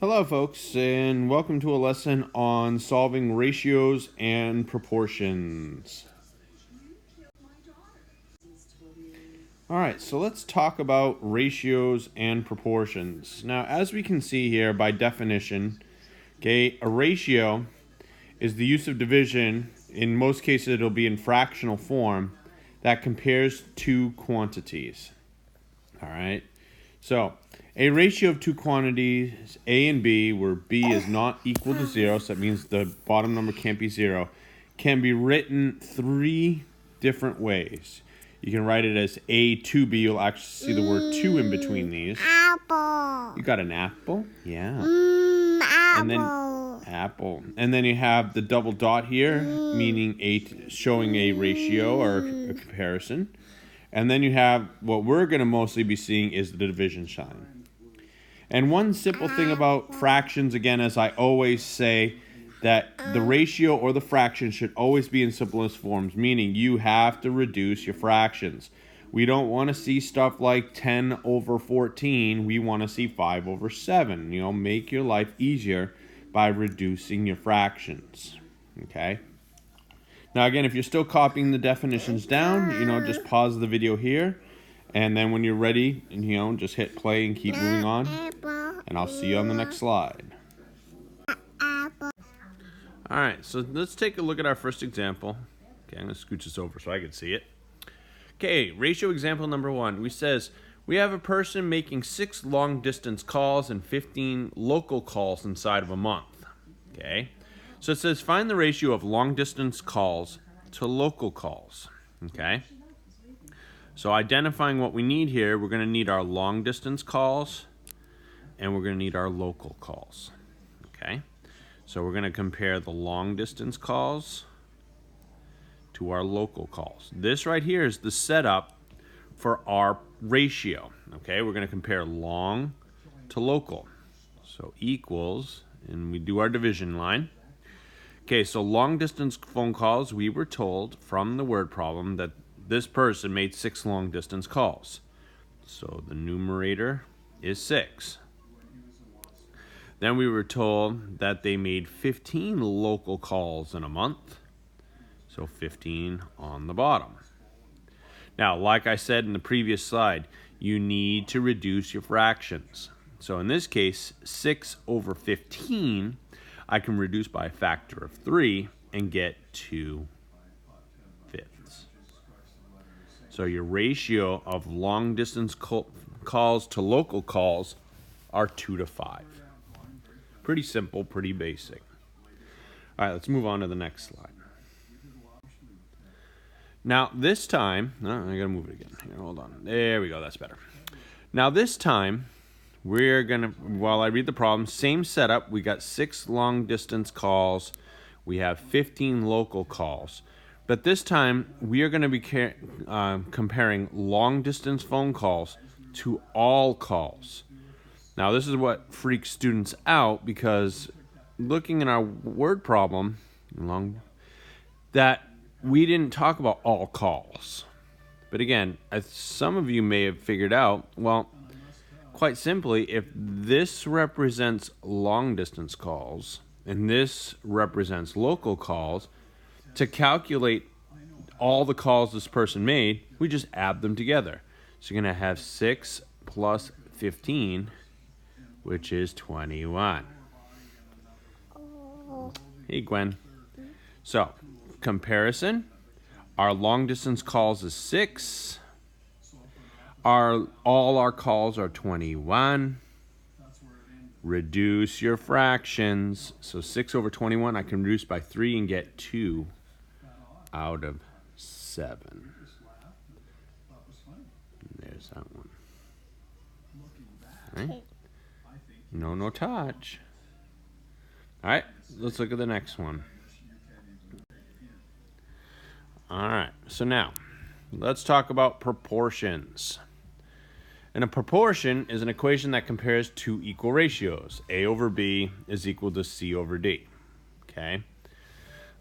Hello folks, and welcome to a lesson on solving ratios and proportions. Alright, so let's talk about ratios and proportions. Now, as we can see here by definition, a ratio is the use of division. In most cases it'll be in fractional form that compares two quantities. Alright, so a ratio of two quantities, A and B, where B is not equal to 0, so that means the bottom number can't be 0, can be written three different ways. You can write it as A to B. You'll actually see the word 2 in between these. Apple. You got an apple? Yeah. Apple. And then apple. And then you have the double dot here, meaning showing a ratio or a comparison. And then you have what we're going to mostly be seeing is the division sign. And one simple thing about fractions, again, as I always say, that the ratio or the fraction should always be in simplest forms, meaning you have to reduce your fractions. We don't want to see stuff like 10 over 14. We want to see 5 over 7. Make your life easier by reducing your fractions. Okay? Now, again, if you're still copying the definitions down, just pause the video here. And then when you're ready, just hit play and keep moving on. And I'll see you on the next slide. Alright, so let's take a look at our first example. Okay, I'm going to scooch this over so I can see it. Okay, ratio example number 1. We have a person making 6 long-distance calls and 15 local calls inside of a month. Okay, so it says find the ratio of long-distance calls to local calls. Okay. So identifying what we need here, we're going to need our long-distance calls and we're going to need our local calls. Okay? So we're going to compare the long-distance calls to our local calls. This right here is the setup for our ratio. Okay? We're going to compare long to local. So equals, and we do our division line. Okay, so long-distance phone calls, we were told from the word problem that this person made 6 long-distance calls. So the numerator is 6. Then we were told that they made 15 local calls in a month. So 15 on the bottom. Now, like I said in the previous slide, you need to reduce your fractions. So in this case, 6 over 15, I can reduce by a factor of 3 and get 2/5. So your ratio of long-distance calls to local calls are 2 to 5. Pretty simple, pretty basic. All right, let's move on to the next slide. Now this time, I gotta move it again. Here, hold on. There we go, that's better. Now this time, we're gonna, while I read the problem, same setup. We got 6 long-distance calls. We have 15 local calls. But this time, we are going to be comparing long-distance phone calls to all calls. Now, this is what freaks students out because looking in our word problem, that we didn't talk about all calls. But again, as some of you may have figured out, well, quite simply, if this represents long-distance calls and this represents local calls, to calculate all the calls this person made, we just add them together. So you're going to have 6 plus 15, which is 21. Hey, Gwen. So, comparison. Our long-distance calls is 6. All our calls are 21. Reduce your fractions. So 6 over 21, I can reduce by 3 and get 2 out of 7. There's that one. All right. No touch. All right, let's look at the next one. All right, so now let's talk about proportions. And a proportion is an equation that compares two equal ratios. A over B is equal to C over D. Okay?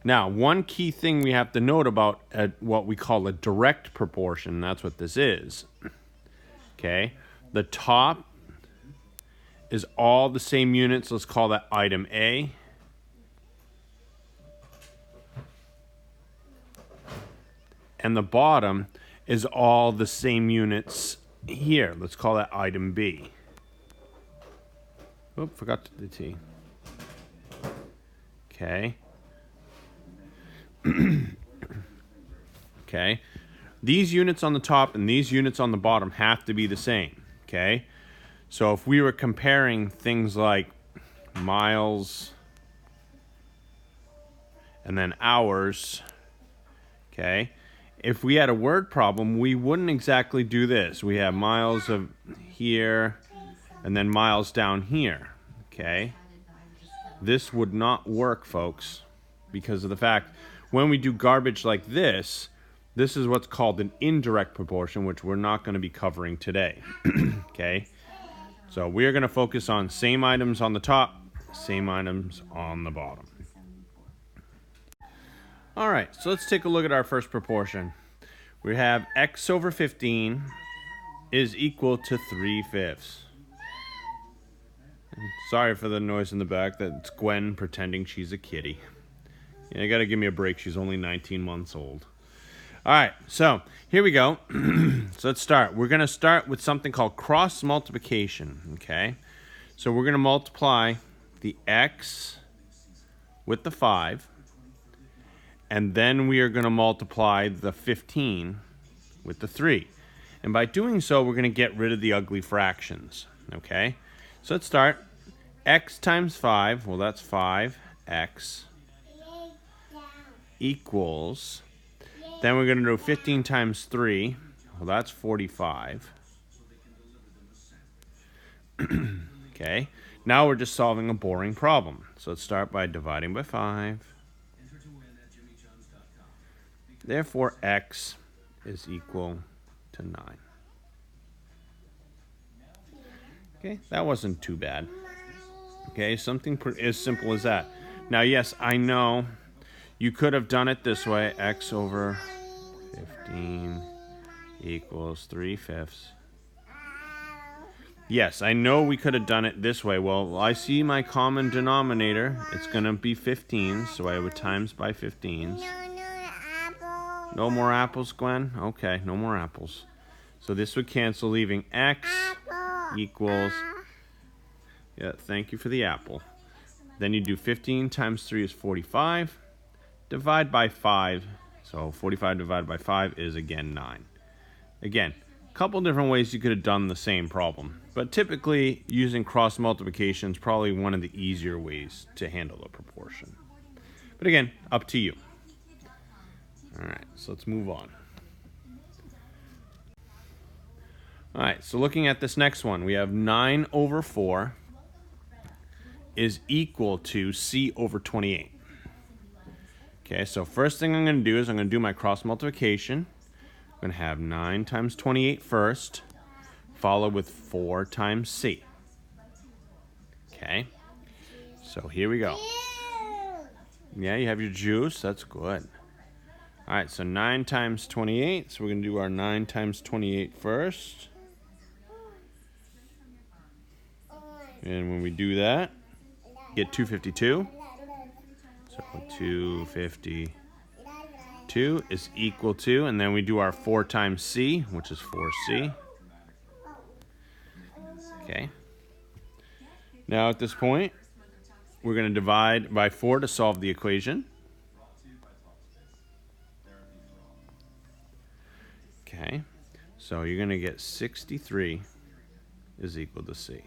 Now, one key thing we have to note about what we call a direct proportion, that's what this is. Okay? The top is all the same units. Let's call that item A. And the bottom is all the same units here. Let's call that item B. Oop, forgot the T. Okay. Okay. These units on the top and these units on the bottom have to be the same. Okay. So if we were comparing things like miles and then hours, okay, if we had a word problem, we wouldn't exactly do this. We have miles of here and then miles down here, okay? This would not work, folks, because of the fact when we do garbage like this, this is what's called an indirect proportion, which we're not going to be covering today, okay? So we're going to focus on same items on the top, same items on the bottom. All right, so let's take a look at our first proportion. We have x over 15 is equal to 3/5. Sorry for the noise in the back. That's Gwen pretending she's a kitty. Yeah, you gotta give me a break. She's only 19 months old. All right, so here we go. So let's start. We're gonna start with something called cross multiplication, okay? So we're gonna multiply the x with the 5. And then we are going to multiply the 15 with the 3. And by doing so, we're going to get rid of the ugly fractions. Okay? So let's start. X times 5, well, that's 5x equals. Then we're going to do 15 times 3. Well, that's 45. Okay? Now we're just solving a boring problem. So let's start by dividing by 5. Therefore, x is equal to 9. Okay, that wasn't too bad. Okay, something as simple as that. Now, yes, I know you could have done it this way. X over 15 equals 3/5. Yes, I know we could have done it this way. Well, I see my common denominator. It's going to be 15, so I would times by 15s. No more apples, Gwen? Okay, no more apples. So this would cancel, leaving x equals... Yeah, thank you for the apple. Then you do 15 times 3 is 45. Divide by 5. So 45 divided by 5 is, again, 9. Again, a couple different ways you could have done the same problem. But typically, using cross multiplication is probably one of the easier ways to handle a proportion. But again, up to you. All right, so let's move on. All right, so looking at this next one, we have 9 over 4 is equal to c over 28. Okay, so first thing I'm going to do is I'm going to do my cross multiplication. I'm going to have 9 times 28 first, followed with 4 times c. Okay, so here we go. Yeah, you have your juice. That's good. All right, so 9 times 28. So we're going to do our 9 times 28 first. And when we do that, get 252. So 252 is equal to, and then we do our 4 times c, which is 4c. Okay. Now at this point, we're going to divide by 4 to solve the equation. Okay, so you're going to get 63 is equal to c.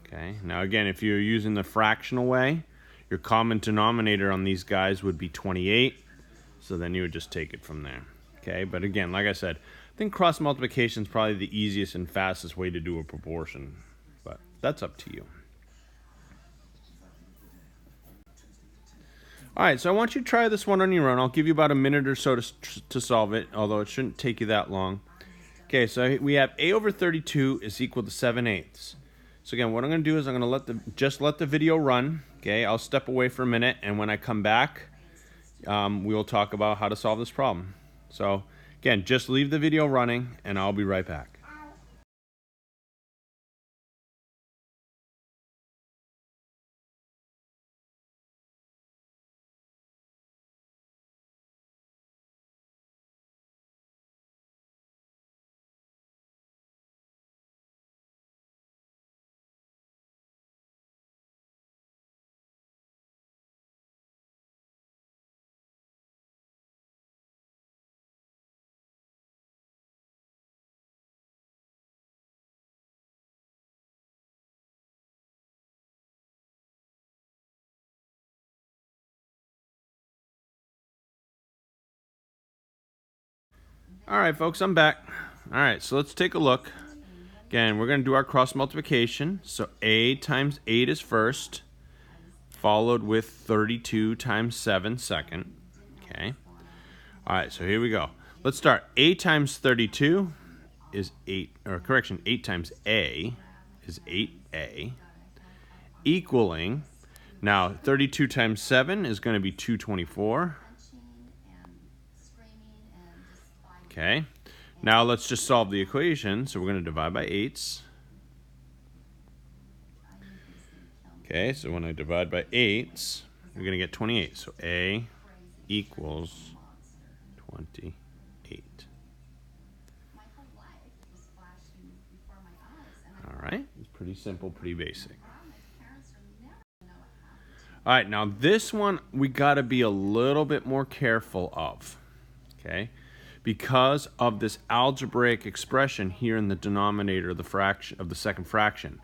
Okay, now again, if you're using the fractional way, your common denominator on these guys would be 28, so then you would just take it from there. Okay, but again, like I said, I think cross multiplication is probably the easiest and fastest way to do a proportion, but that's up to you. All right, so I want you to try this one on your own. I'll give you about a minute or so to solve it, although it shouldn't take you that long. Okay, so we have a over 32 is equal to 7/8. So again, what I'm going to do is I'm going to just let the video run. Okay, I'll step away for a minute, and when I come back, we will talk about how to solve this problem. So again, just leave the video running, and I'll be right back. All right, folks, I'm back. All right, so let's take a look. Again, we're going to do our cross multiplication. So a times 8 is first, followed with 32 times 7 second. Okay. All right, so here we go. Let's start. A times 32 is 8, or correction, 8 times A is 8A, equaling, now 32 times 7 is going to be 224. Okay. Now let's just solve the equation. So we're going to divide by 8s. Okay, so when I divide by 8s, we're going to get 28. So A equals 28. All right, it's pretty simple, pretty basic. All right, now this one we got to be a little bit more careful of, okay? Because of this algebraic expression here in the denominator of the fraction of the second fraction.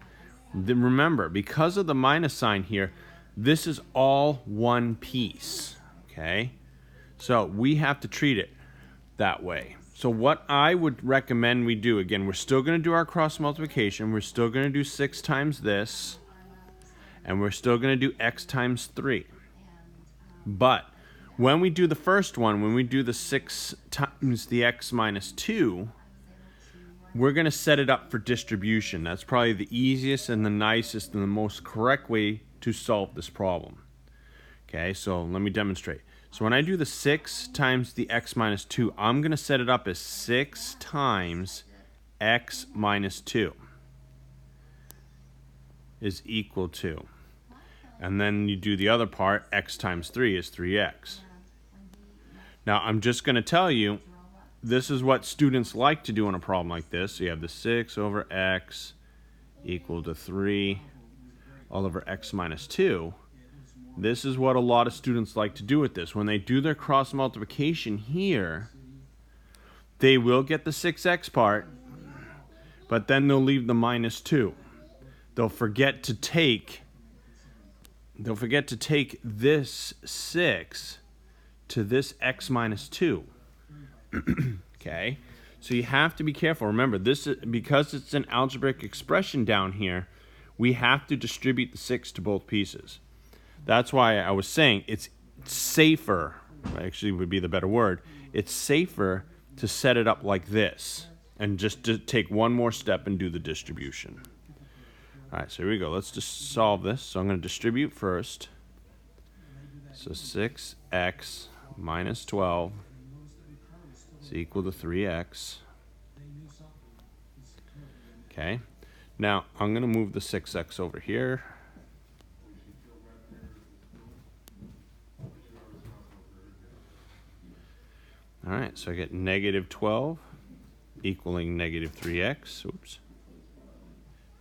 Then remember, because of the minus sign here, this is all one piece, okay? So we have to treat it that way. So what I would recommend we do, again, we're still going to do our cross multiplication. We're still going to do 6 times this, and we're still going to do x times 3. But when we do the first one, when we do the 6 times the x minus 2, we're going to set it up for distribution. That's probably the easiest and the nicest and the most correct way to solve this problem. Okay, so let me demonstrate. So when I do the 6 times the x minus 2, I'm going to set it up as 6 times x minus 2 is equal to. And then you do the other part, x times 3 is 3x. Now, I'm just going to tell you, this is what students like to do in a problem like this. So you have the 6 over x equal to 3 all over x minus 2. This is what a lot of students like to do with this. When they do their cross multiplication here, they will get the 6x part, but then they'll leave the minus 2. They'll forget to take this 6 to this x minus 2. Okay, so you have to be careful. Remember, this is, because it's an algebraic expression down here, we have to distribute the 6 to both pieces. That's why I was saying it's safer, actually would be the better word, it's safer to set it up like this and just to take one more step and do the distribution. All right, so here we go. Let's just solve this. So I'm going to distribute first. So 6x minus 12 is equal to 3x. Okay. Now, I'm going to move the 6x over here. All right, so I get negative 12 equaling negative 3x. Oops.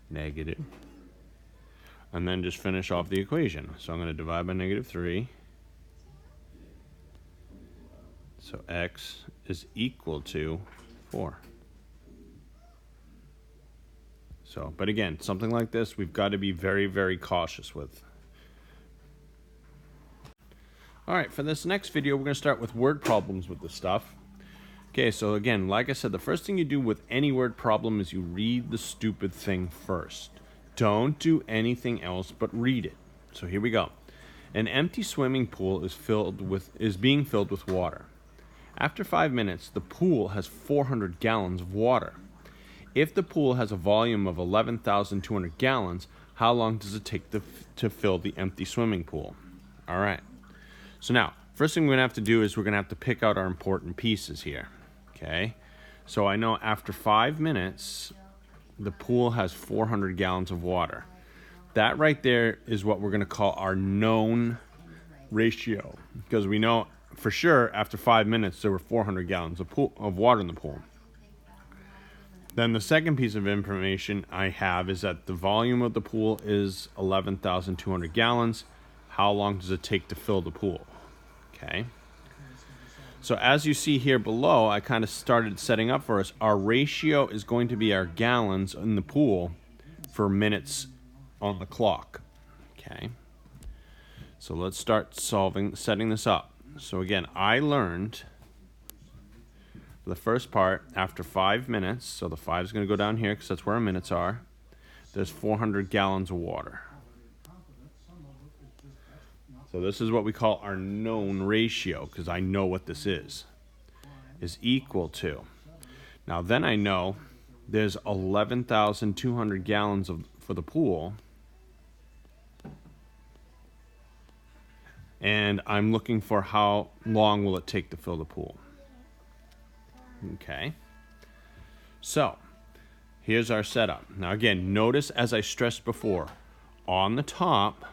Negative. And then just finish off the equation. So I'm going to divide by negative 3. So x is equal to 4. So, but again, something like this, we've got to be very, very cautious with. All right, for this next video, we're going to start with word problems with this stuff. Okay, so again, like I said, the first thing you do with any word problem is you read the stupid thing first. Don't do anything else but read it. So here we go. An empty swimming pool is being filled with water. After 5 minutes, the pool has 400 gallons of water. If the pool has a volume of 11,200 gallons, how long does it take to fill the empty swimming pool? All right. So now, first thing we're going to have to do is we're going to have to pick out our important pieces here. Okay? So I know after 5 minutes, the pool has 400 gallons of water. That right there is what we're going to call our known ratio, because we know for sure after 5 minutes there were 400 gallons of water in the pool. Then the second piece of information I have is that the volume of the pool is 11,200 gallons. How long does it take to fill the pool? Okay. So as you see here below, I kind of started setting up for us. Our ratio is going to be our gallons in the pool for minutes on the clock. Okay. So let's start setting this up. So again, I learned For the first part, after 5 minutes, so the 5 is going to go down here because that's where our minutes are, there's 400 gallons of water. So this is what we call our known ratio, because I know what this is equal to. Now then I know there's 11,200 gallons for the pool, and I'm looking for how long will it take to fill the pool. Okay, so here's our setup. Now again, notice as I stressed before, on the top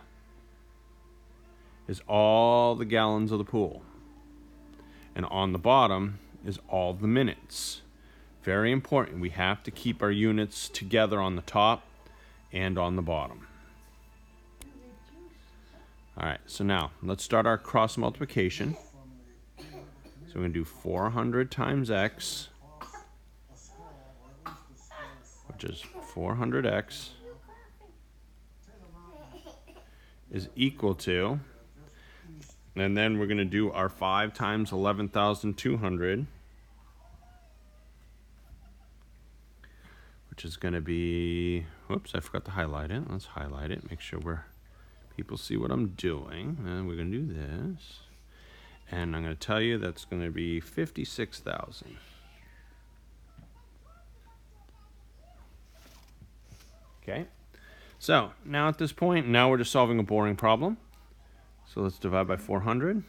is all the gallons of the pool, and on the bottom is all the minutes. Very important, we have to keep our units together on the top and on the bottom. Alright, so now let's start our cross multiplication. So we're going to do 400 times x, which is 400x, is equal to, and then we're going to do our 5 times 11,200, which is going to be, whoops, I forgot to highlight it. Let's highlight it, make sure people see what I'm doing. And we're going to do this. And I'm going to tell you that's going to be 56,000. Okay. So now at this point, now we're just solving a boring problem. So let's divide by 400.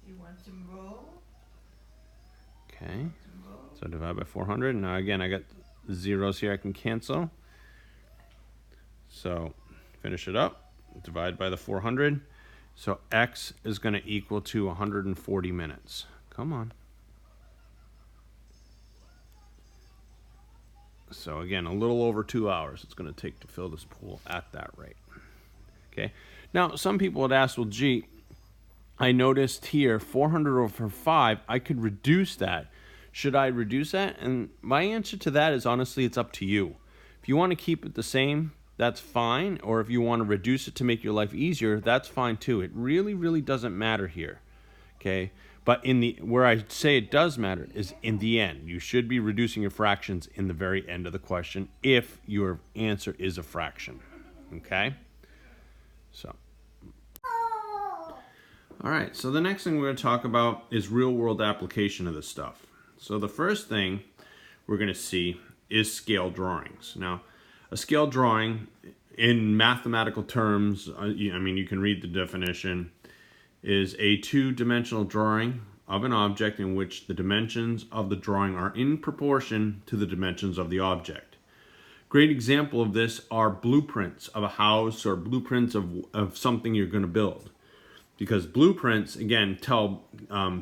You want some roll? Okay. So divide by 400. Now again, I got zeros here I can cancel. So finish it up. Divide by the 400. So x is going to equal to 140 minutes. Come on. So again, a little over 2 hours it's going to take to fill this pool at that rate. Okay. Now, some people would ask, well, gee, I noticed here 400 over 5, I could reduce that. Should I reduce that? And my answer to that is honestly, it's up to you. If you want to keep it the same, that's fine. Or if you want to reduce it to make your life easier, that's fine too. It really, really doesn't matter here. Okay. But where I say it does matter is in the end. You should be reducing your fractions in the very end of the question if your answer is a fraction. Okay? So. All right, so the next thing we're going to talk about is real-world application of this stuff. So the first thing we're going to see is scale drawings. Now, a scale drawing, in mathematical terms, I mean, you can read the definition, is a two-dimensional drawing of an object in which the dimensions of the drawing are in proportion to the dimensions of the object. Great example of this are blueprints of a house or blueprints of something you're going to build. Because blueprints, again, tell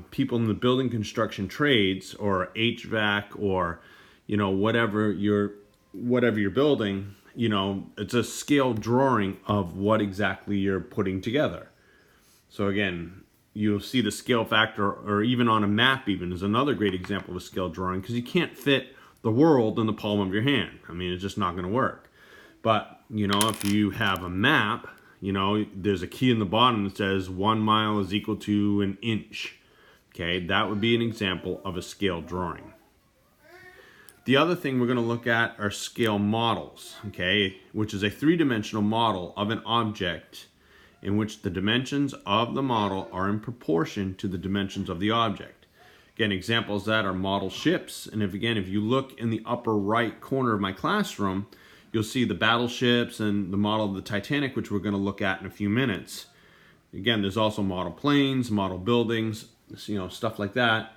people in the building construction trades or HVAC or, you know, whatever you're building, you know, it's a scale drawing of what exactly you're putting together. So again, you'll see the scale factor, or even on a map even, is another great example of a scale drawing, because you can't fit the world in the palm of your hand. I mean, it's just not going to work. But, you know, if you have a map, you know, there's a key in the bottom that says 1 mile is equal to an inch. Okay, that would be an example of a scale drawing. The other thing we're going to look at are scale models, okay, which is a three-dimensional model of an object in which the dimensions of the model are in proportion to the dimensions of the object. Again, examples of that are model ships, and if you look in the upper right corner of my classroom, you'll see the battleships and the model of the Titanic, which we're going to look at in a few minutes. Again, there's also model planes, model buildings, you know, stuff like that,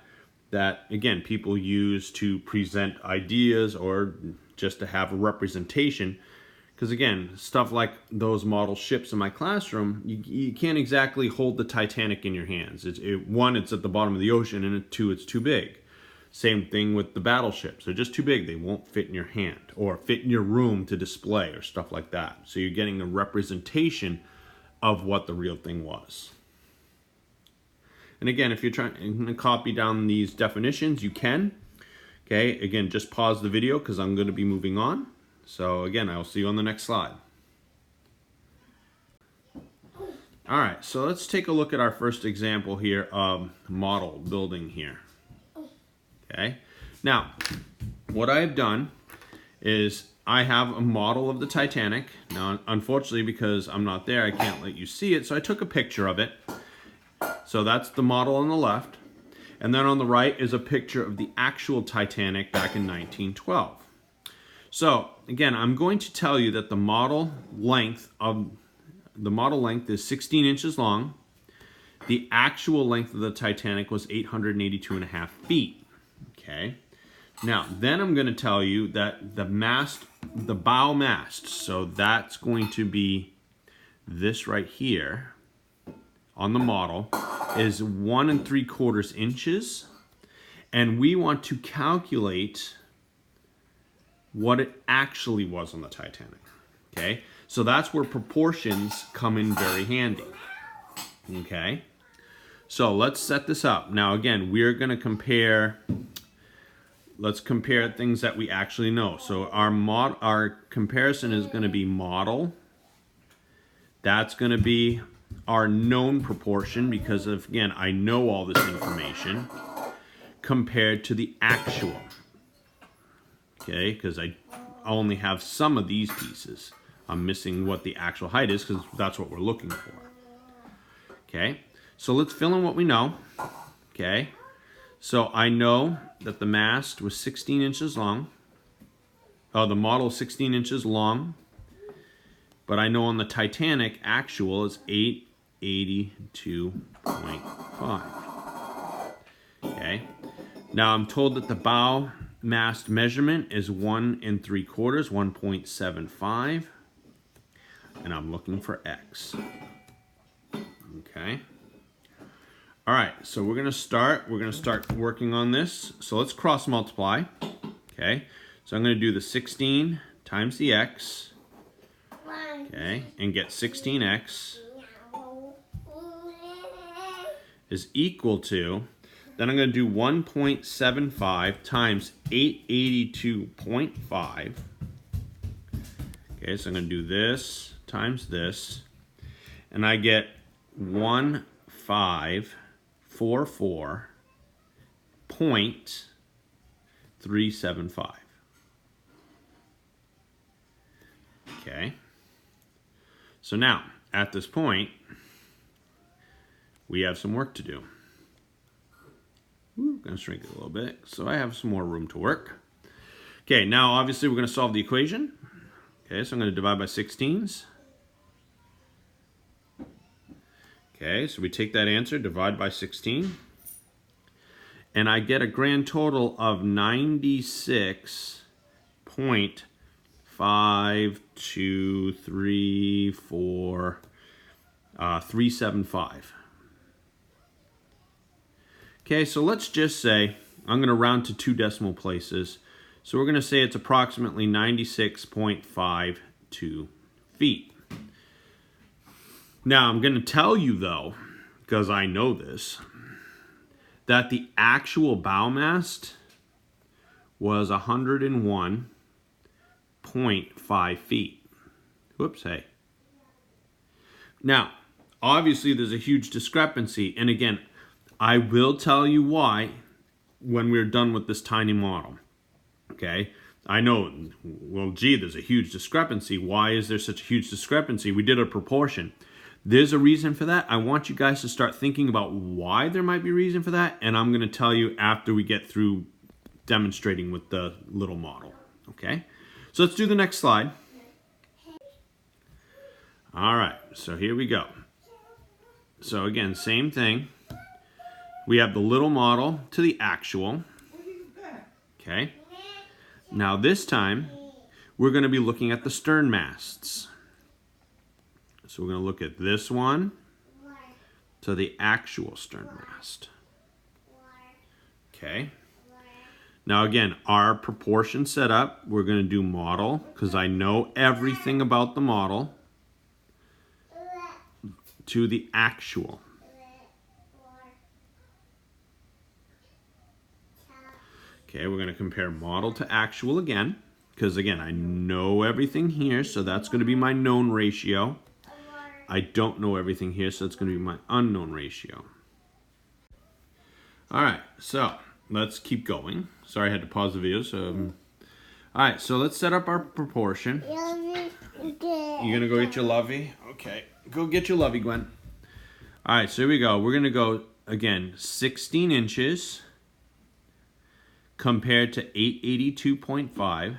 that, again, people use to present ideas or just to have a representation. Because, again, stuff like those model ships in my classroom, you can't exactly hold the Titanic in your hands. One, it's at the bottom of the ocean, and two, it's too big. Same thing with the battleships. They're just too big. They won't fit in your hand or fit in your room to display or stuff like that. So you're getting a representation of what the real thing was. And again, if you're trying to copy down these definitions, you can. Okay, again, just pause the video because I'm going to be moving on. So again, I'll see you on the next slide. All right, so let's take a look at our first example here of model building here. Okay, Now, what I've done is I have a model of the Titanic. Now, unfortunately, because I'm not there, I can't let you see it, so I took a picture of it. So that's the model on the left. And then on the right is a picture of the actual Titanic back in 1912. So, again, I'm going to tell you that the model length is 16 inches long. The actual length of the Titanic was 882.5 feet. Okay. Now, then I'm going to tell you that the bow mast, so that's going to be this right here on the model, is 1 3/4 inches. And we want to calculate what it actually was on the Titanic. Okay. So that's where proportions come in very handy. Okay. So let's set this up. Now, again, we're going to compare. Let's compare things that we actually know. So our comparison is going to be model. That's going to be our known proportion because of, again, I know all this information compared to the actual. Okay, because I only have some of these pieces. I'm missing what the actual height is because that's what we're looking for. Okay, so let's fill in what we know. Okay, so I know that the mast was 16 inches long. Oh, the model is 16 inches long. But I know on the Titanic, actual is 882.5. Okay, now I'm told that the bow mast measurement is 1 3/4, 1.75. And I'm looking for X. Okay. All right, so we're gonna start working on this. So let's cross multiply. Okay, so I'm gonna do the 16 times the X. Okay, and get 16X is equal to, then I'm gonna do 1.75 times 882.5. Okay, so I'm gonna do this times this, and I get 1544.375. Okay. So now, at this point, we have some work to do. I'm gonna shrink it a little bit, so I have some more room to work. Okay, now obviously we're gonna solve the equation. Okay, so I'm gonna divide by 16s. Okay, so we take that answer, divide by 16, and I get a grand total of 96.5234.375. Okay, so let's just say, I'm going to round to 2 decimal places. So we're going to say it's approximately 96.52 feet. Now, I'm going to tell you, though, because I know this, that the actual bow mast was 101.5 feet. Whoops, hey. Now, obviously, there's a huge discrepancy. And again, I will tell you why when we're done with this tiny model. Okay? I know, well, gee, there's a huge discrepancy. Why is there such a huge discrepancy? We did a proportion. There's a reason for that. I want you guys to start thinking about why there might be a reason for that, and I'm going to tell you after we get through demonstrating with the little model. Okay? So let's do the next slide. All right, so here we go. So again, same thing. We have the little model to the actual. Okay? Now this time, we're going to be looking at the stern masts. So we're going to look at this one to the actual stern mast. Okay. Now again, our proportion set up, we're going to do model because I know everything about the model to the actual. Okay, we're going to compare model to actual again because again, I know everything here, so that's going to be my known ratio. I don't know everything here, so it's going to be my unknown ratio. All right, so let's keep going. Sorry, I had to pause the video. So, all right, so let's set up our proportion. You gonna go get your lovey? Okay, go get your lovey, Gwen. All right, so here we go. We're gonna go again 16 inches compared to 882.5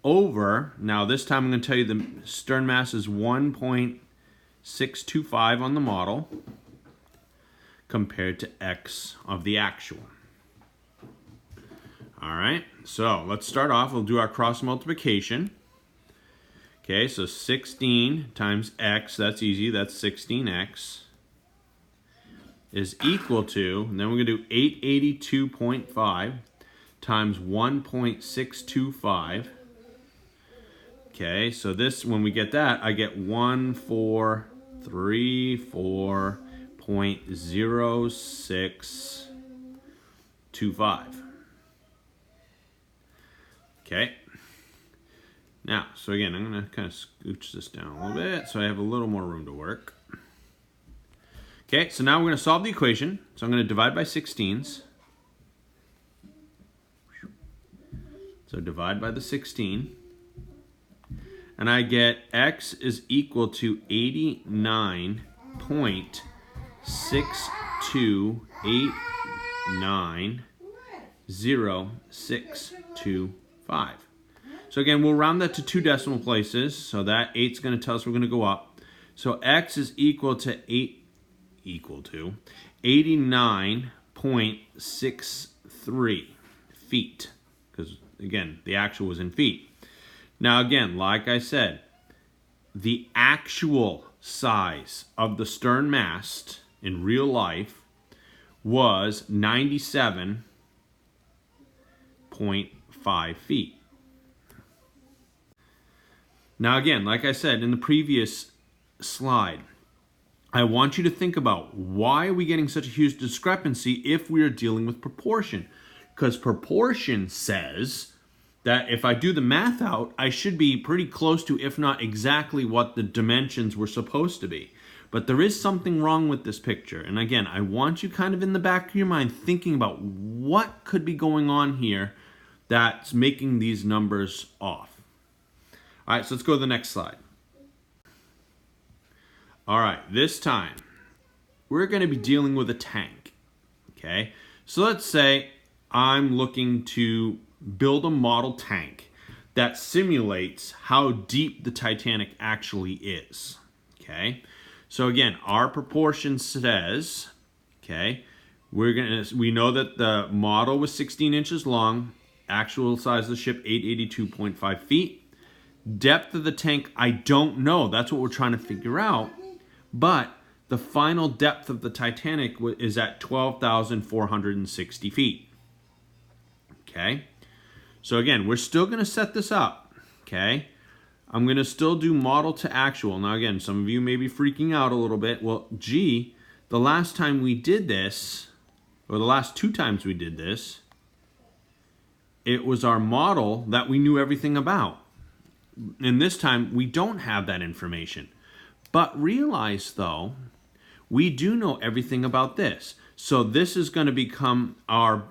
over, now this time I'm going to tell you the stern mass is 1.625 on the model compared to X of the actual. Alright, so let's start off. We'll do our cross multiplication. Okay, so 16 times X, that's easy, that's 16X, is equal to, and then we're going to do 882.5 times 1.625. Okay, so this, when we get that, I get 1434.0625. Okay. Now, so again, I'm going to kind of scooch this down a little bit so I have a little more room to work. Okay, so now we're going to solve the equation. So I'm going to divide by 16s. So divide by the 16. And I get X is equal to 89.62890625. So again, we'll round that to 2 decimal places. So that 8's going to tell us we're going to go up. So X is equal to 89.63 feet. Because again, the actual was in feet. Now again, like I said, the actual size of the stern mast in real life was 97.5 feet. Now again, like I said in the previous slide, I want you to think about why are we getting such a huge discrepancy if we are dealing with proportion? Because proportion says that if I do the math out, I should be pretty close to, if not exactly, what the dimensions were supposed to be. But there is something wrong with this picture. And again, I want you kind of in the back of your mind thinking about what could be going on here that's making these numbers off. All right, so let's go to the next slide. All right, this time we're going to be dealing with a tank. Okay, so let's say I'm looking to build a model tank that simulates how deep the Titanic actually is. Okay, so again, our proportion says, okay, we know that the model was 16 inches long, actual size of the ship 882.5 feet. Depth of the tank, I don't know. That's what we're trying to figure out. But the final depth of the Titanic is at 12,460 feet. Okay. So again, we're still going to set this up. Okay. I'm going to still do model to actual. Now again, some of you may be freaking out a little bit. Well, gee, the last time we did this, or the last 2 times we did this, it was our model that we knew everything about. And this time, we don't have that information. But realize, though, we do know everything about this. So this is going to become our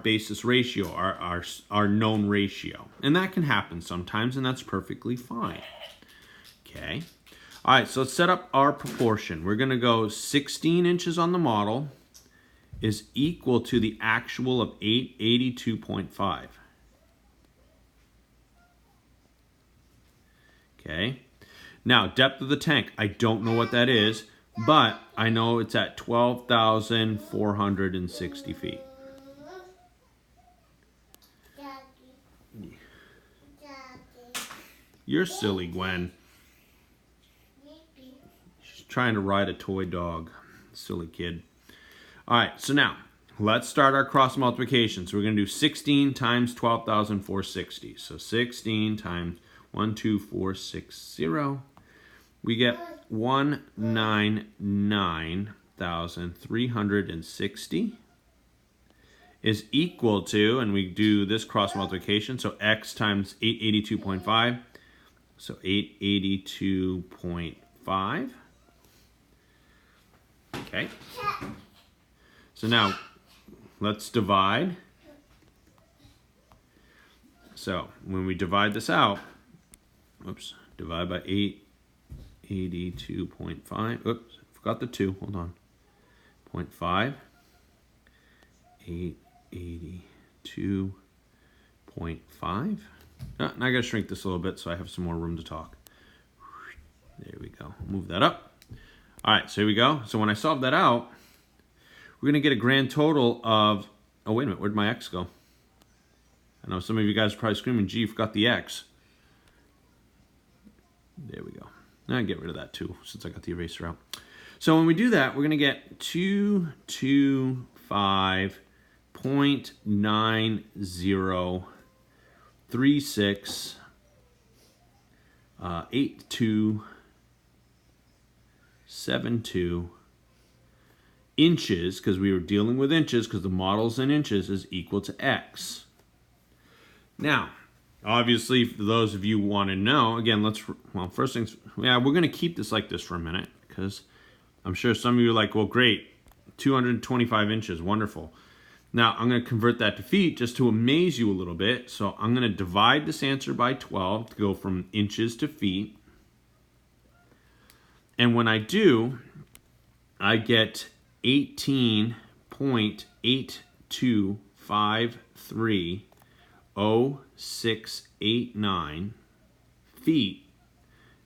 basis ratio, our known ratio. And that can happen sometimes, and that's perfectly fine. Okay. All right, so let's set up our proportion. We're going to go 16 inches on the model is equal to the actual of 882.5. Okay. Now, depth of the tank, I don't know what that is, but I know it's at 12,460 feet. You're silly, Gwen. She's trying to ride a toy dog. Silly kid. All right, so now, let's start our cross multiplication. So we're going to do 16 times 12,460. So 16 times 12460. We get 199,360 is equal to, and we do this cross multiplication, so x times 882.5, so 882.5 Okay. So now, let's divide. So, when we divide this out, oops, divide by 882.5. Oops, forgot the 2. Hold on. 0.5. 882.5. Now I gotta shrink this a little bit so I have some more room to talk. There we go. Move that up. Alright, so here we go. So when I solve that out, we're gonna get a grand total of, oh wait a minute, where'd my x go? I know some of you guys are probably screaming, gee, you forgot the x. There we go. Now I get rid of that too, since I got the eraser out. So when we do that, we're gonna get 225.9036 8272 inches, because we were dealing with inches, because the model's in inches, is equal to x. Now, obviously, for those of you who want to know, again, well, first things, yeah, we're going to keep this like this for a minute, because I'm sure some of you are like, well, great, 225 inches, wonderful. Now, I'm going to convert that to feet just to amaze you a little bit. So I'm going to divide this answer by 12 to go from inches to feet. And when I do, I get 18.82530689 feet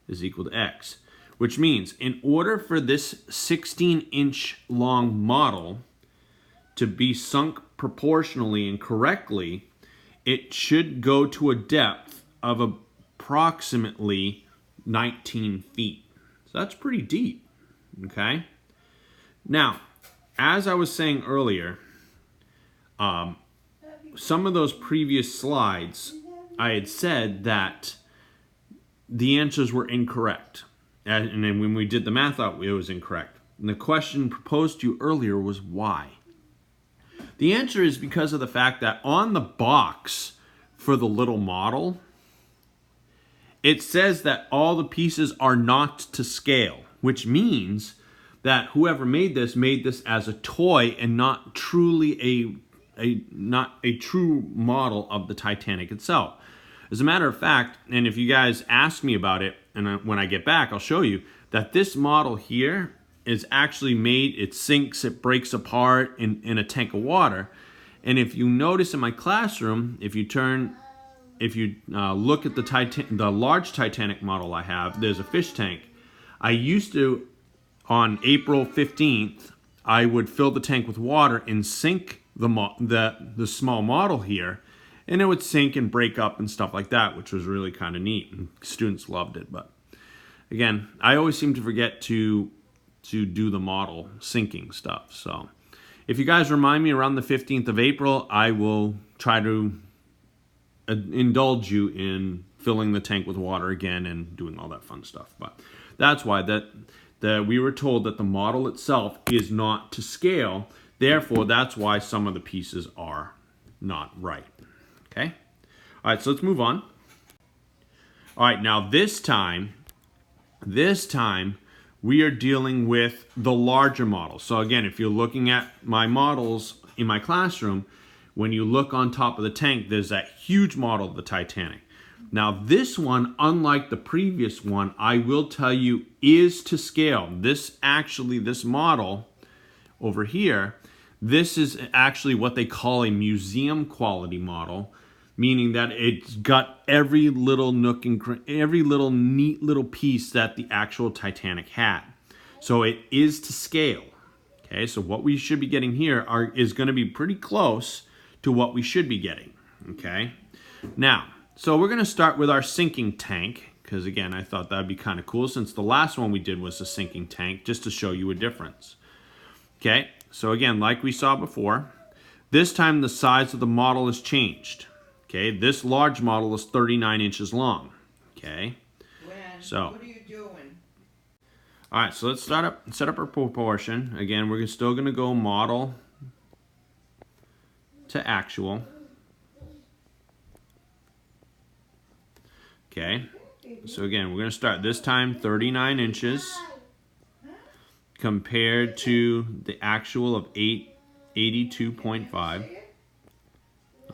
is equal to x. Which means in order for this 16-inch long model to be sunk proportionally and correctly, it should go to a depth of approximately 19 feet. So that's pretty deep, okay? Now, as I was saying earlier, some of those previous slides, I had said that the answers were incorrect. And then when we did the math out, it was incorrect. And the question proposed to you earlier was why? The answer is because of the fact that on the box for the little model, it says that all the pieces are not to scale, which means that whoever made this as a toy and not truly not a true model of the Titanic itself. As a matter of fact, and if you guys ask me about it, and when I get back, I'll show you that this model here is actually made, it sinks, it breaks apart in a tank of water. And if you notice in my classroom, if you look at the large Titanic model I have, there's a fish tank. I used to, on April 15th, I would fill the tank with water and sink the small model here, and it would sink and break up and stuff like that, which was really kind of neat, and students loved it. But again, I always seem to forget to do the model sinking stuff. So if you guys remind me around the 15th of April, I will try to indulge you in filling the tank with water again and doing all that fun stuff. But that's why we were told that the model itself is not to scale. Therefore, that's why some of the pieces are not right. Okay? All right, so let's move on. All right, now this time, we are dealing with the larger model. So again, if you're looking at my models in my classroom, when you look on top of the tank, there's that huge model of the Titanic. Now this one, unlike the previous one, I will tell you is to scale. This model over here, this is actually what they call a museum quality model, meaning that it's got every little nook and every little neat little piece that the actual Titanic had. So it is to scale. Okay, so what we should be getting here is going to be pretty close to what we should be getting. Okay, now, so we're going to start with our sinking tank, because again, I thought that'd be kind of cool since the last one we did was a sinking tank, just to show you a difference. Okay, so again, like we saw before, this time the size of the model has changed. Okay, this large model is 39 inches long. Okay, so what are you doing? All right, so let's set up our proportion. Again, we're still going to go model to actual. Okay, so again, we're going to start this time 39 inches. compared to the actual of 882.5.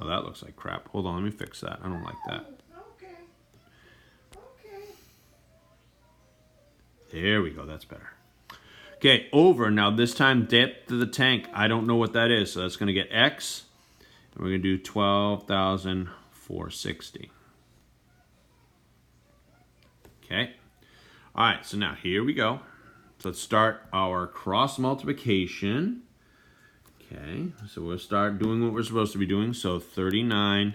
Oh, that looks like crap. Hold on, let me fix that. I don't like that. Okay. Okay. There we go, that's better. Okay, over. Now this time depth of the tank, I don't know what that is, so that's going to get X. And we're going to do 12,460. Okay. All right, so now here we go. So let's start our cross multiplication. Okay, so we'll start doing what we're supposed to be doing. So 39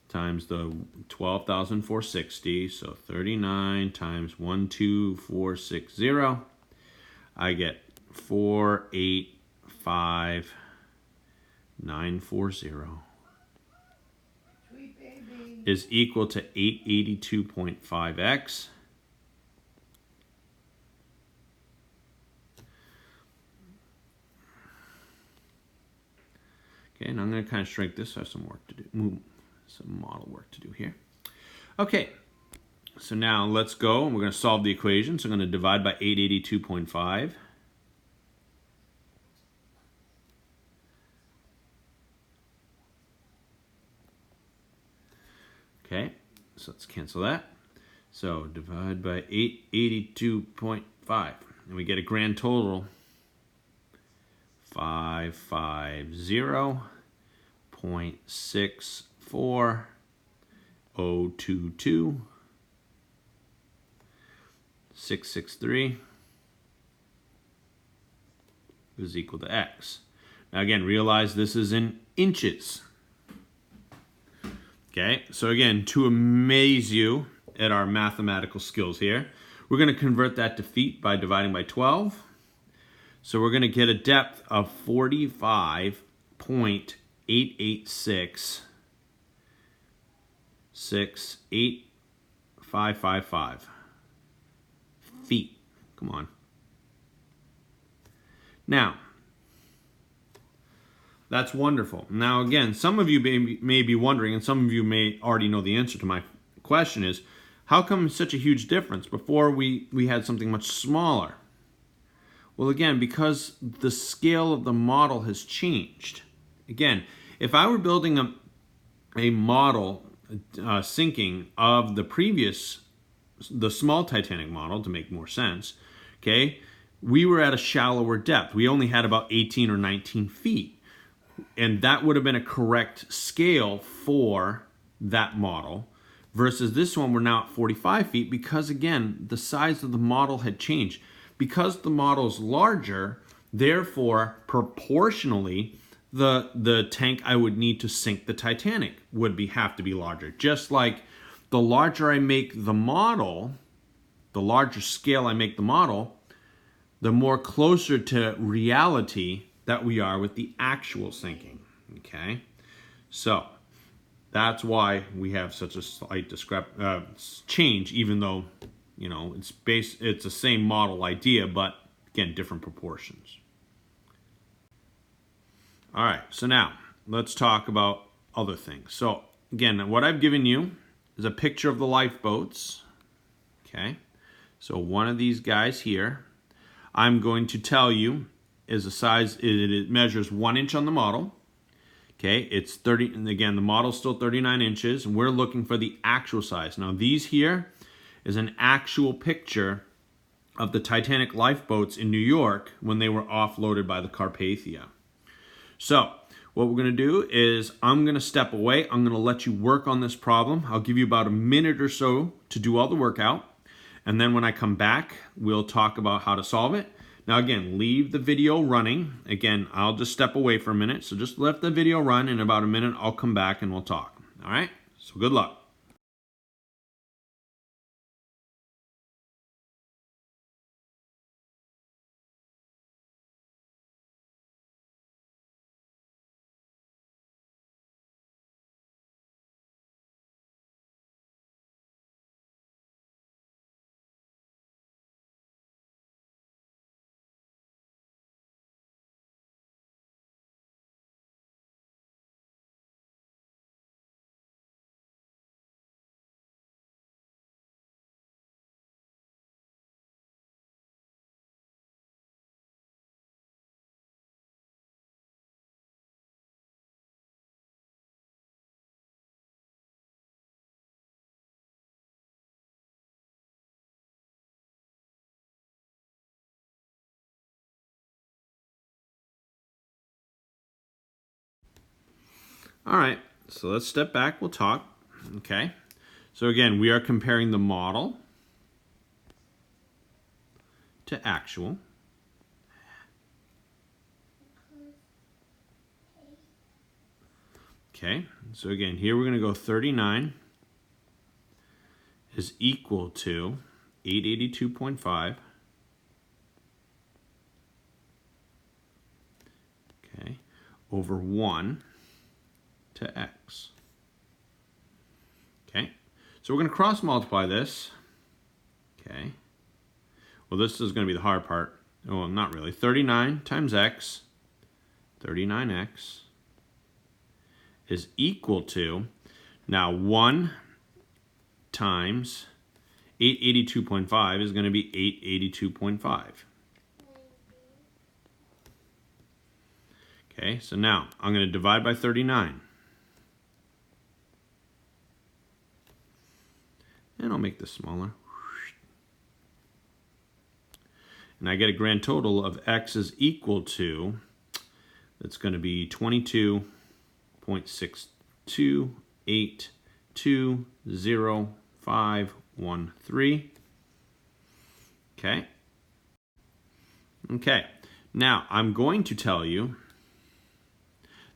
times the 12,460. So 39 times 12460. I get 485,940 Sweet baby. is equal to 882.5x. Okay, and I'm going to kind of shrink this. I have some work to do, some model work to do here. Okay, so now let's go, and we're going to solve the equation. So I'm going to divide by 882.5. Okay, so let's cancel that. So divide by 882.5, and we get a grand total 550.64022.663 is equal to X. Now again, realize this is in inches. Okay, so again, to amaze you at our mathematical skills here, we're going to convert that to feet by dividing by 12. So we're going to get a depth of 45.886,68555 feet. Come on. Now, that's wonderful. Now again, some of you may be wondering, and some of you may already know the answer to my question is, how come such a huge difference? Before we had something much smaller. Well, again, because the scale of the model has changed. Again, if I were building a model sinking of the small Titanic model, to make more sense, okay, we were at a shallower depth. We only had about 18 or 19 feet. And that would have been a correct scale for that model. Versus this one, we're now at 45 feet because, again, the size of the model had changed. Because the model is larger, therefore, proportionally, the tank I would need to sink the Titanic would have to be larger. Just like the larger I make the model, the larger scale I make the model, the more closer to reality that we are with the actual sinking. Okay, so that's why we have such a slight change, even though, you know, it's the same model idea, but again, different proportions. All right, so now let's talk about other things. So again, what I've given you is a picture of the lifeboats. Okay, so one of these guys here, I'm going to tell you is a size, it measures 1 inch on the model. Okay, it's 30, and again, the model's still 39 inches, and we're looking for the actual size. Now, these here is an actual picture of the Titanic lifeboats in New York when they were offloaded by the Carpathia. So, what we're going to do is I'm going to step away. I'm going to let you work on this problem. I'll give you about a minute or so to do all the work out. And then when I come back, we'll talk about how to solve it. Now again, leave the video running. Again, I'll just step away for a minute. So just let the video run. In about a minute, I'll come back and we'll talk. All right? So good luck. All right, so let's step back. We'll talk. Okay. So again, we are comparing the model to actual. Okay, so again, here we're going to go 39 is equal to 882.5. Okay, over 1 to x. Okay, so we're going to cross multiply this. Okay, well, this is going to be the hard part. Well, not really. 39 times x, 39x, is equal to, now 1 times 882.5 is going to be 882.5. Okay, so now I'm going to divide by 39. And I'll make this smaller. And I get a grand total of x is equal to, that's going to be 22.62820.513. Okay. Okay. Now I'm going to tell you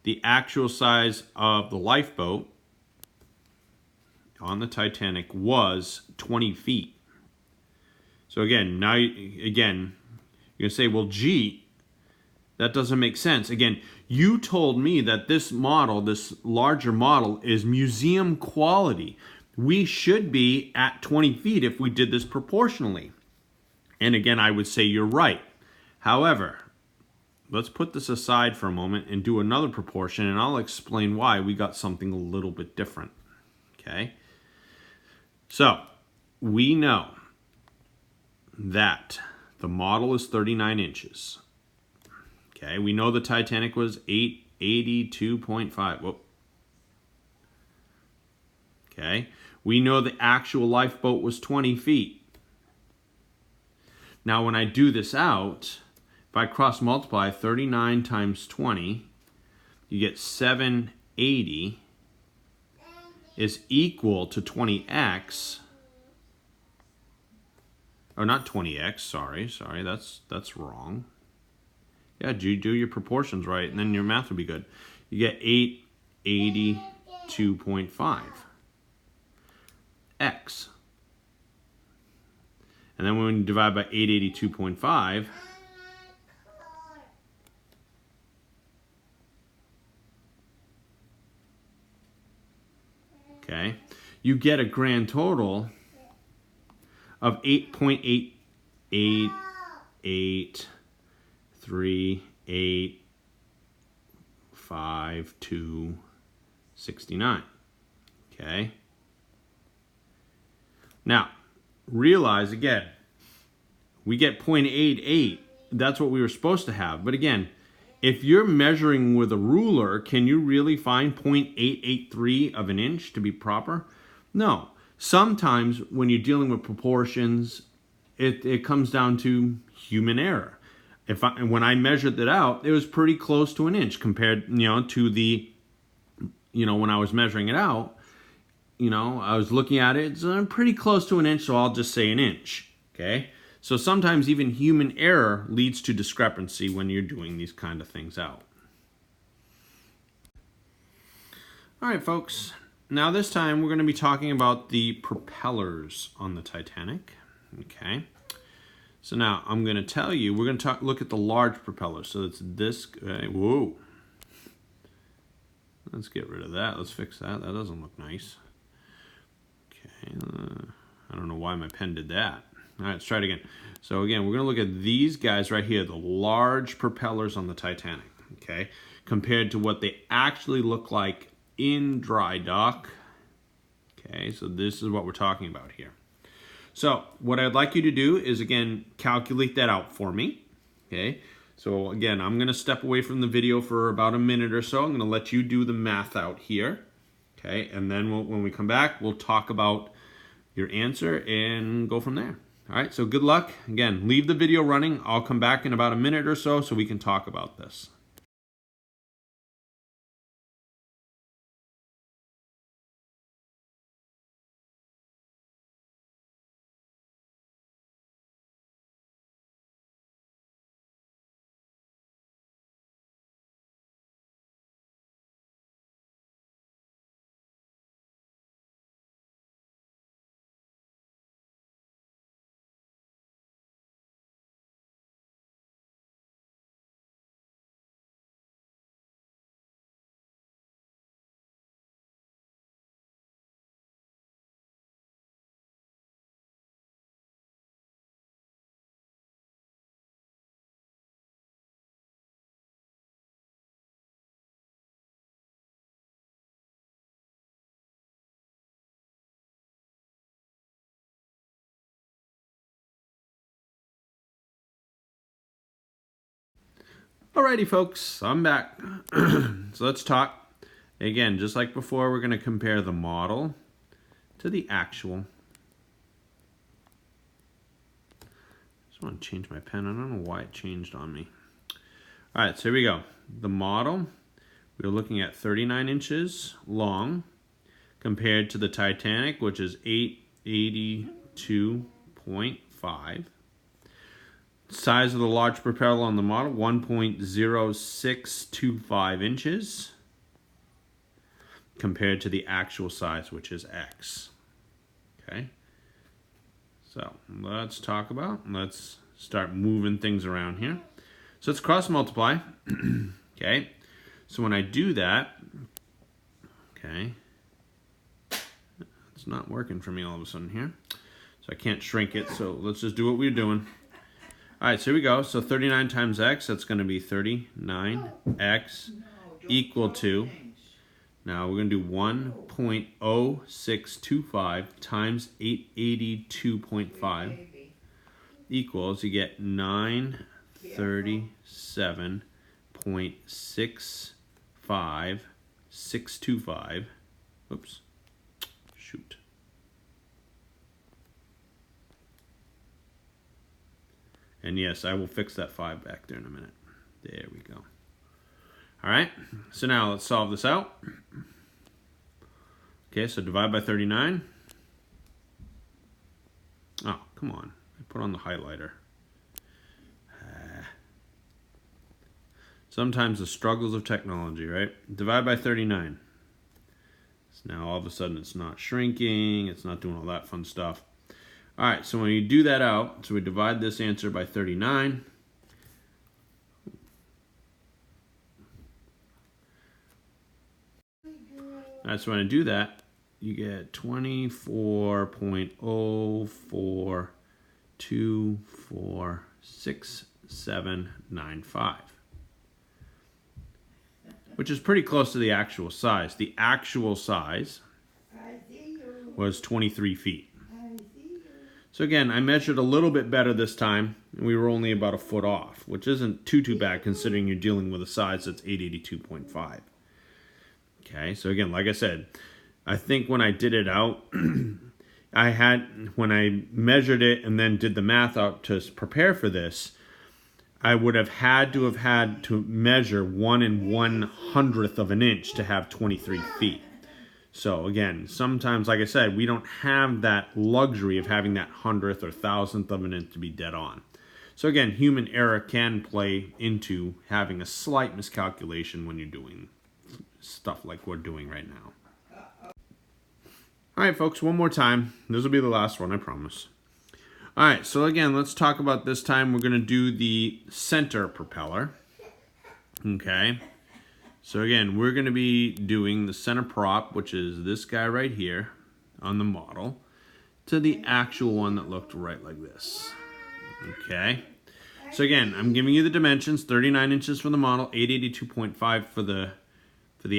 the actual size of the lifeboat on the Titanic was 20 feet. So again, now you're going to say, well, gee, that doesn't make sense. Again, you told me that this model, this larger model, is museum quality. We should be at 20 feet if we did this proportionally. And again, I would say you're right. However, let's put this aside for a moment and do another proportion, and I'll explain why we got something a little bit different. Okay? So, we know that the model is 39 inches. Okay, we know the Titanic was 882.5. Whoop. Okay, we know the actual lifeboat was 20 feet. Now, when I do this out, if I cross multiply 39 times 20, you get 780 is equal to 20x. Or not 20x, sorry, that's wrong. Yeah, do your proportions right, and then your math will be good. You get 882.5 x. And then when you divide by 882.5, okay, you get a grand total of 8.88385269. Okay. Now, realize again, we get 0.88. That's what we were supposed to have. But again, if you're measuring with a ruler, can you really find 0.883 of an inch to be proper? No. Sometimes when you're dealing with proportions, it comes down to human error. When I measured it out, it was pretty close to an inch compared, to the, when I was measuring it out, I was looking at it, it's pretty close to an inch, so I'll just say an inch. Okay. So sometimes even human error leads to discrepancy when you're doing these kind of things out. All right, folks. Now this time we're going to be talking about the propellers on the Titanic. Okay. So now I'm going to tell you, we're going to look at the large propeller. So it's this guy. Whoa. Let's get rid of that. Let's fix that. That doesn't look nice. Okay. I don't know why my pen did that. All right, let's try it again. So again, we're going to look at these guys right here, the large propellers on the Titanic, okay, compared to what they actually look like in dry dock. Okay, so this is what we're talking about here. So what I'd like you to do is, again, calculate that out for me. Okay, so again, I'm going to step away from the video for about a minute or so. I'm going to let you do the math out here. Okay, and then when we come back, we'll talk about your answer and go from there. All right, so good luck. Again, leave the video running. I'll come back in about a minute or so we can talk about this. Alrighty, folks, I'm back. So let's talk. Again, just like before, we're going to compare the model to the actual. Just want to change my pen. I don't know why it changed on me. Alright, so here we go. The model, we're looking at 39 inches long compared to the Titanic, which is 882.5. Size of the large propeller on the model, 1.0625 inches compared to the actual size, which is X. Okay, so let's start moving things around here. So let's cross multiply. Okay, so when I do that, okay, it's not working for me all of a sudden here. So I can't shrink it, so let's just do what we're doing. Alright, so here we go. So 39 times x, that's going to be 39x equal to, now we're going to do 1.0625 times 882.5 equals, you get 937.65625. Oops. Shoot. And yes, I will fix that 5 back there in a minute. There we go. All right, so now let's solve this out. Okay, so divide by 39. Oh, come on. I put on the highlighter. Sometimes the struggles of technology, right? Divide by 39. So now all of a sudden it's not shrinking, it's not doing all that fun stuff. All right, so when you do that out, so we divide this answer by 39. All right, so when I do that, you get 24.04246795, which is pretty close to the actual size. The actual size was 23 feet. So again, I measured a little bit better this time, and we were only about a foot off, which isn't too bad considering you're dealing with a size that's 882.5. Okay, so again, like I said, I think when I did it out, when I measured it and then did the math out to prepare for this, I would have had to measure 1 1/100th of an inch to have 23 feet. So again, sometimes, like I said, we don't have that luxury of having that 100th or 1,000th of an inch to be dead on. So again, human error can play into having a slight miscalculation when you're doing stuff like we're doing right now. All right, folks, one more time. This will be the last one, I promise. All right, so again, let's talk about this time. We're going to do the center propeller. Okay. So again, we're going to be doing the center prop, which is this guy right here on the model, to the actual one that looked right like this. Okay. So again, I'm giving you the dimensions, 39 inches for the model, 882.5 for the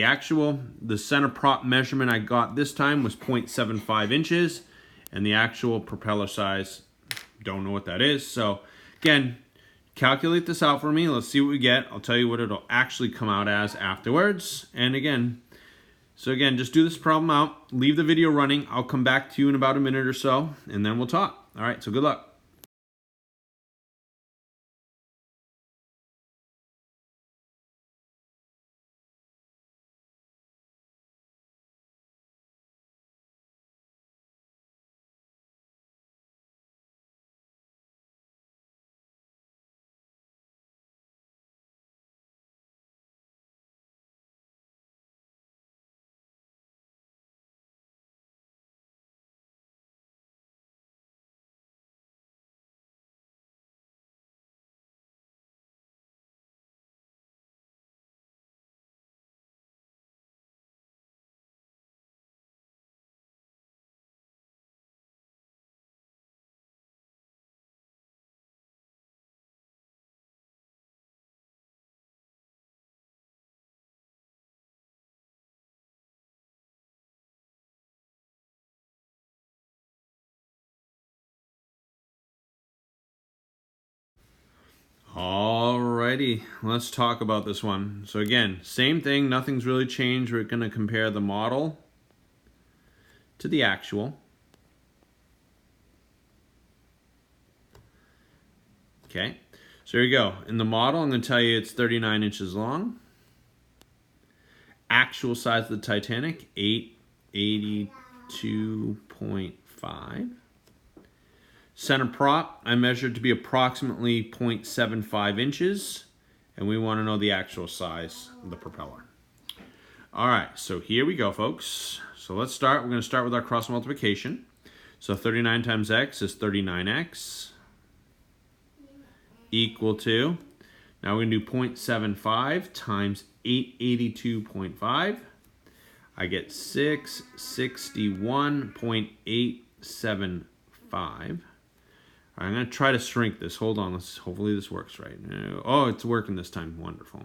actual. The center prop measurement I got this time was 0.75 inches, and the actual propeller size, don't know what that is. So again, calculate this out for me. Let's see what we get. I'll tell you what it'll actually come out as afterwards. And again, just do this problem out. Leave the video running. I'll come back to you in about a minute or so, and then we'll talk. All right, so good luck. Alrighty, let's talk about this one. So again, same thing, nothing's really changed. We're going to compare the model to the actual. Okay, so here you go. In the model, I'm going to tell you it's 39 inches long. Actual size of the Titanic, 882.5. Center prop, I measured to be approximately 0.75 inches. And we want to know the actual size of the propeller. All right, so here we go, folks. So let's start. We're going to start with our cross multiplication. So 39 times x is 39x. Equal to, now we're going to do 0.75 times 882.5. I get 661.875. I'm going to try to shrink this. Hold on. Hopefully this works right. Oh, it's working this time. Wonderful.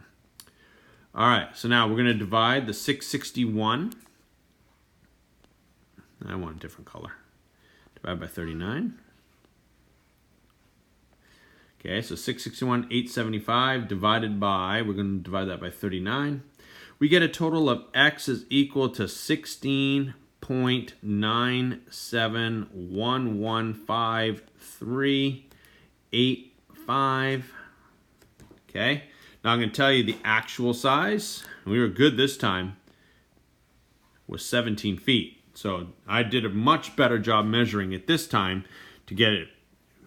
All right. So now we're going to divide the 661. I want a different color. Divide by 39. Okay, so 661,875 divided by, we're going to divide that by 39. We get a total of x is equal to 16.9711538.5. Okay, now I'm going to tell you the actual size. We were good this time, was 17 feet. So I did a much better job measuring it this time to get it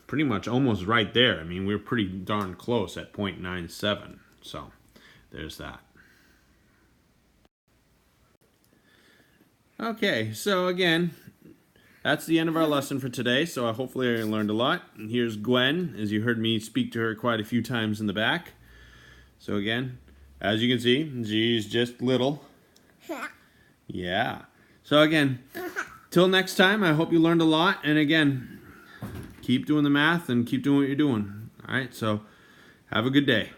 pretty much almost right there. I mean, we're pretty darn close at 0.97. So there's that. Okay, so again, that's the end of our lesson for today. So hopefully I learned a lot. And here's Gwen, as you heard me speak to her quite a few times in the back. So again, as you can see, she's just little. Yeah. So again, till next time, I hope you learned a lot. And again, keep doing the math and keep doing what you're doing. All right, so have a good day.